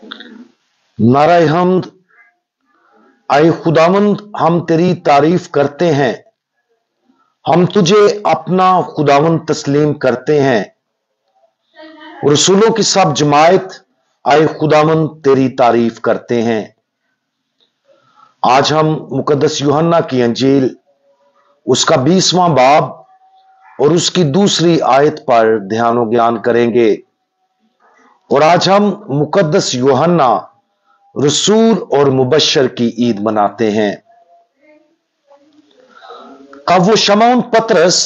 नाराए हम्द, आए खुदावंद, हम तेरी तारीफ करते हैं। हम तुझे अपना खुदावंद तस्लीम करते हैं। रसूलों की सब जमायत, आए खुदावंद तेरी तारीफ करते हैं। आज हम मुकद्दस यूहन्ना की अंजील, उसका 20वां बाब और उसकी दूसरी आयत पर ध्यान व ज्ञान करेंगे। और आज हम मुकद्दस यूहन्ना रसूल और मुबश्शिर की ईद मनाते हैं। तब वो शमौन पतरस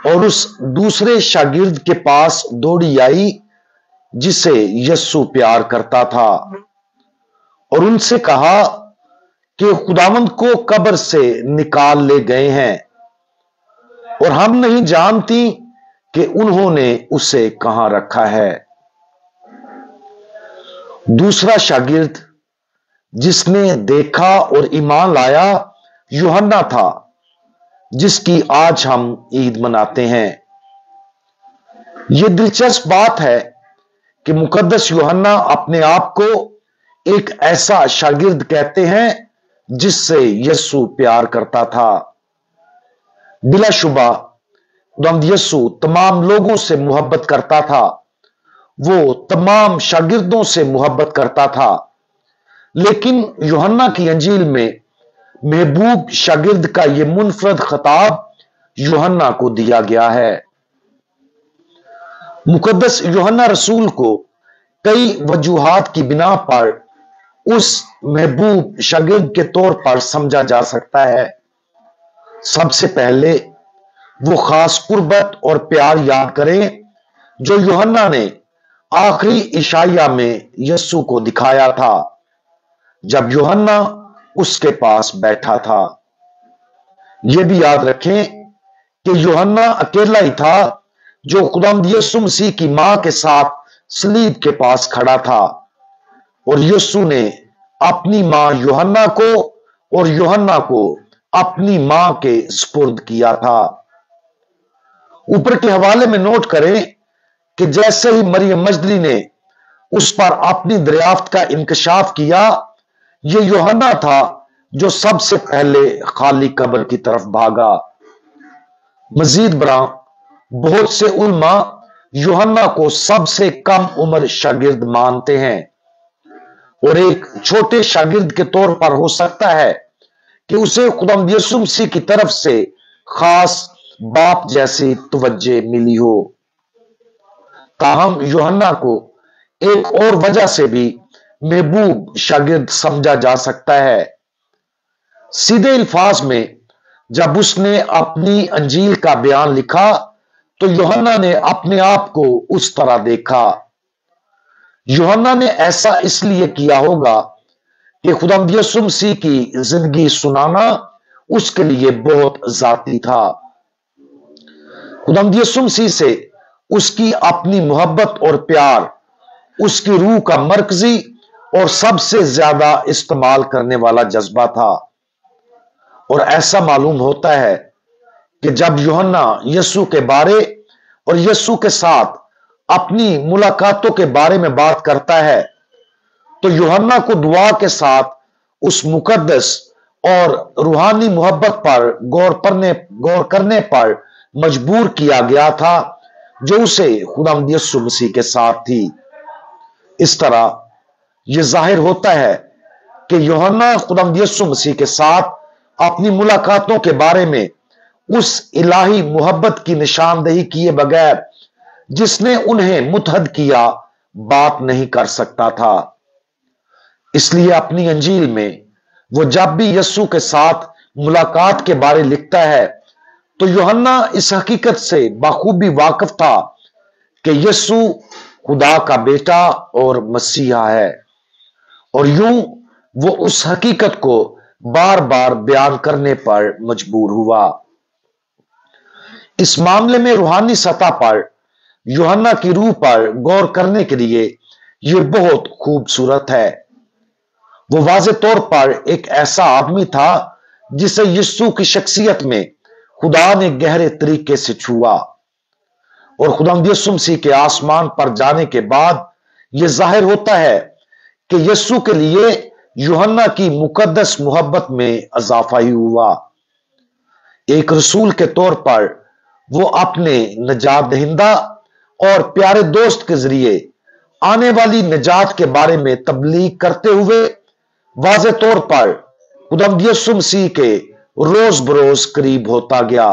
और उस दूसरे शागिर्द के पास दौड़ी आई जिसे यस्सु प्यार करता था, और उनसे कहा कि खुदावंद को कब्र से निकाल ले गए हैं और हम नहीं जानती कि उन्होंने उसे कहां रखा है। दूसरा शागिर्द जिसने देखा और ईमान लाया यूहन्ना था, जिसकी आज हम ईद मनाते हैं। यह दिलचस्प बात है कि मुकद्दस यूहन्ना अपने आप को एक ऐसा शागिर्द कहते हैं जिससे यस्सु प्यार करता था। बिलाशुबा खुदावंद यस्सु तमाम लोगों से मोहब्बत करता था, वो तमाम शागिर्दों से मोहब्बत करता था, लेकिन यूहन्ना की अंजील में महबूब शागिर्द का यह मुनफरद खिताब यूहन्ना को दिया गया है। मुकद्दस यूहन्ना रसूल को कई वजूहात की बिना पर उस महबूब शागिर्द के तौर पर समझा जा सकता है। सबसे पहले वो खास कुर्बत और प्यार याद करें जो यूहन्ना ने आखिरी इशाया में यस्सु को दिखाया था, जब यूहन्ना उसके पास बैठा था। यह भी याद रखें कि यूहन्ना अकेला ही था जो खुदावंद यीशु मसीह की मां के साथ सलीब के पास खड़ा था, और यीशु ने अपनी मां यूहन्ना को और यूहन्ना को अपनी मां के सुपुर्द किया था। ऊपर के हवाले में नोट करें कि जैसे ही मरियम मजदली ने उस पर अपनी दरियाफ्त का इंकशाफ किया, यह यूहन्ना था जो सबसे पहले खाली कब्र की तरफ भागा। मजीद बरा बहुत से उलमा यूहन्ना को सबसे कम उम्र शागिर्द मानते हैं, और एक छोटे शागिर्द के तौर पर हो सकता है कि उसे खुदावंद यीशु मसीह की तरफ से खास बाप जैसी तवज्जो मिली हो। ताहम यूहन्ना को एक और वजह से भी महबूब शागिर्द समझा जा सकता है। सीधे अल्फाज में जब उसने अपनी अंजील का बयान लिखा तो यूहन्ना ने अपने आप को उस तरह देखा। यूहन्ना ने ऐसा इसलिए किया होगा कि खुदावंद यीशु मसीह की जिंदगी सुनाना उसके लिए बहुत जाती था। खुदावंद यीशु मसीह से उसकी अपनी मोहब्बत और प्यार उसकी रूह का मरकजी और सबसे ज्यादा इस्तेमाल करने वाला जज्बा था। और ऐसा मालूम होता है कि जब यूहन्ना यीशु के बारे और यीशु के साथ अपनी मुलाकातों के बारे में बात करता है, तो यूहन्ना को दुआ के साथ उस मुकद्दस और रूहानी मोहब्बत पर गौर करने पर मजबूर किया गया था जो उसे खुदावंद यीशु मसीह के साथ थी। इस तरह यह जाहिर होता है कि यूहन्ना खुदावंद यीशु मसीह के साथ अपनी मुलाकातों के बारे में उस इलाही मोहब्बत की निशानदेही किए बगैर जिसने उन्हें मुतहद किया बात नहीं कर सकता था। इसलिए अपनी अंजील में वो जब भी यीशु के साथ मुलाकात के बारे लिखता है तो यूहन्ना इस हकीकत से बखूबी वाकिफ था कि यीशु खुदा का बेटा और मसीहा है, और यूं वो उस हकीकत को बार बार बयान करने पर मजबूर हुआ। इस मामले में रूहानी सतह पर यूहन्ना की रूह पर गौर करने के लिए यह बहुत खूबसूरत है। वो वाज़े तौर पर एक ऐसा आदमी था जिसे यीशु की शख्सियत में खुदा ने गहरे तरीके से छुआ, और खुदावंद यीशु मसीह के आसमान पर जाने के बाद यह जाहिर होता है कि यीशु के लिए यूहन्ना की मुकद्दस मोहब्बत में इजाफा ही हुआ। एक रसूल के तौर पर वो अपने नजात दहिंदा और प्यारे दोस्त के जरिए आने वाली निजात के बारे में तबलीग करते हुए वाज़े तौर पर खुदावंद यीशु मसीह के रोज बरोज करीब होता गया।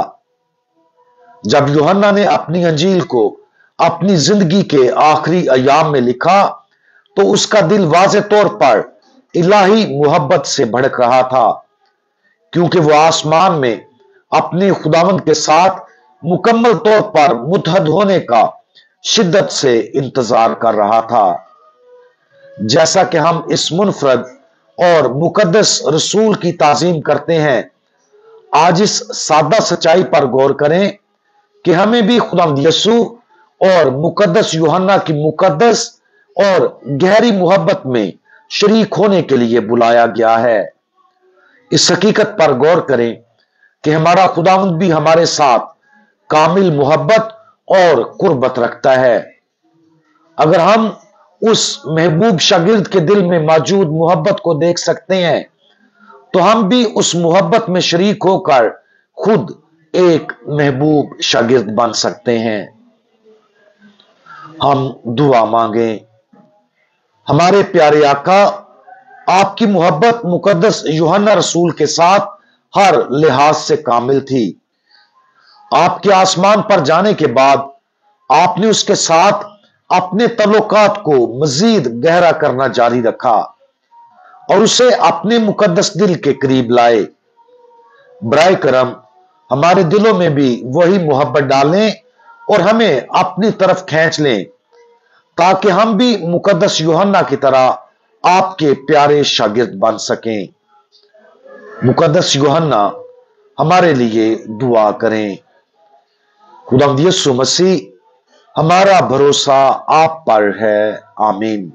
जब यूहन्ना ने अपनी अंजील को अपनी जिंदगी के आखिरी अयाम में लिखा तो उसका दिल वाज़े तौर पर इलाही मोहब्बत से भड़क रहा था, क्योंकि वो आसमान में अपने खुदावंद के साथ मुकम्मल तौर पर मुत्तहद होने का शिद्दत से इंतजार कर रहा था। जैसा कि हम इस मुनफरद और मुकद्दस रसूल की ताजीम करते हैं, आज इस सादा सच्चाई पर गौर करें कि हमें भी खुदावंद यीशु और मुकद्दस यूहन्ना की मुकद्दस और गहरी मोहब्बत में शरीक होने के लिए बुलाया गया है। इस हकीकत पर गौर करें कि हमारा खुदावंद भी हमारे साथ कामिल मोहब्बत और कुर्बत रखता है। अगर हम उस महबूब शागिर्द के दिल में मौजूद मोहब्बत को देख सकते हैं, तो हम भी उस मोहब्बत में शरीक होकर खुद एक महबूब शागिर्द बन सकते हैं। हम दुआ मांगे। हमारे प्यारे आका, आपकी मोहब्बत मुकद्दस यूहन्ना रसूल के साथ हर लिहाज से कामिल थी। आपके आसमान पर जाने के बाद आपने उसके साथ अपने तल्लुकात को मजीद गहरा करना जारी रखा और उसे अपने मुकद्दस दिल के करीब लाए। बराए करम हमारे दिलों में भी वही मोहब्बत डालें और हमें अपनी तरफ खींच लें, ताकि हम भी मुकद्दस यूहन्ना की तरह आपके प्यारे शागिर्द बन सकें। मुकद्दस यूहन्ना, हमारे लिए दुआ करें। खुदावंद यीशु मसीह, हमारा भरोसा आप पर है। आमीन।